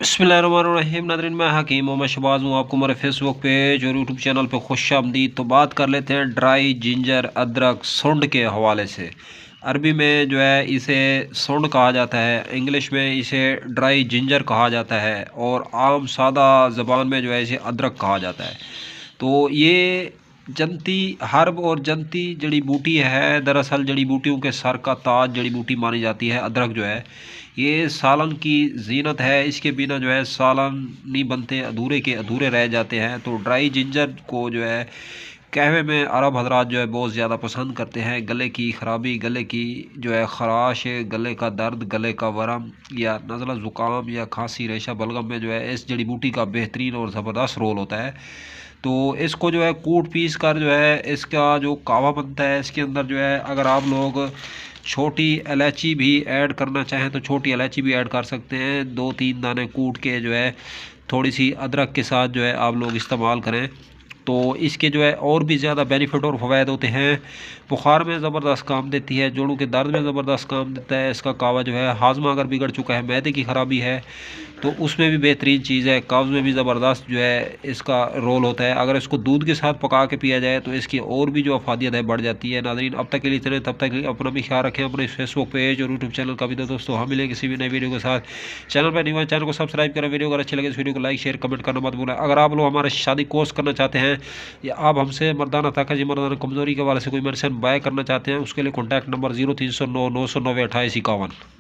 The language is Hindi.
बिस्मिल्लाहिर्रहमानिर्रहीम। नाज़रीन, मैं हकीम मोहम्मद शहबाज हूँ। आपको हमारे फेसबुक पेज और यूट्यूब चैनल पे खुश आमदीद। तो बात कर लेते हैं ड्राई जिंजर अदरक सुंड के हवाले से। अरबी में जो है इसे सुंड कहा जाता है, इंग्लिश में इसे ड्राई जिंजर कहा जाता है और आम सादा ज़बान में जो है इसे अदरक कहा जाता है। तो ये जनती हर्ब और जनती जड़ी बूटी है। दरअसल जड़ी बूटियों के सर का ताज जड़ी बूटी मानी जाती है। अदरक जो है ये सालन की जीनत है। इसके बिना जो है सालन नहीं बनते, अधूरे के अधूरे रह जाते हैं। तो ड्राई जिंजर को जो है कहवे में अरब हजरात जो है बहुत ज़्यादा पसंद करते हैं। गले की ख़राबी, गले की जो है ख़राश, गले का दर्द, गले का वरम या नज़ला ज़ुकाम या खांसी रेशा बलगम में जो है इस जड़ी बूटी का बेहतरीन और ज़बरदस्त रोल होता है। तो इसको जो है कूट पीस कर जो है इसका जो कावा बनता है, इसके अंदर जो है अगर आप लोग छोटी इलायची भी ऐड करना चाहें तो छोटी इलायची भी ऐड कर सकते हैं। 2-3 दाने कूट के जो है थोड़ी सी अदरक के साथ जो है आप लोग इस्तेमाल करें तो इसके जो है और भी ज़्यादा बेनिफिट और फ़वाद होते हैं। बुखार में ज़बरदस्त काम देती है, जोड़ों के दर्द में ज़बरदस्त काम देता है। इसका कावा जो है हाजमा अगर बिगड़ चुका है, मैदे की ख़राबी है तो उसमें भी बेहतरीन चीज़ है। कब्ज़ में भी ज़बरदस्त जो है इसका रोल होता है। अगर इसको दूध के साथ पका के पिया जाए तो इसकी और भी जो अफादियत है बढ़ जाती है। नाज़रीन, अब तक के लिए इतने, तब तक के लिए अपना भी ख्याल रखें। अपने फेसबुक पेज और यूट्यूब चैनल का भी। तो दोस्तों हम मिलेंगे किसी भी नई वीडियो के साथ। चैनल पर न्यू है, चैनल को सब्सक्राइब करें। वीडियो अगर अच्छी लगे इस वीडियो को लाइक शेयर कमेंट करना मत भूलें। अगर आप लोग हमारे शादी कोर्स करना चाहते हैं या आप हमसे मर्दाना ताकत या मर्दाना कमज़ोरी के हवाले से कोई मेडिसिन बाय करना चाहते हैं, उसके लिए कॉन्टैक्ट नंबर 0309 990 2851।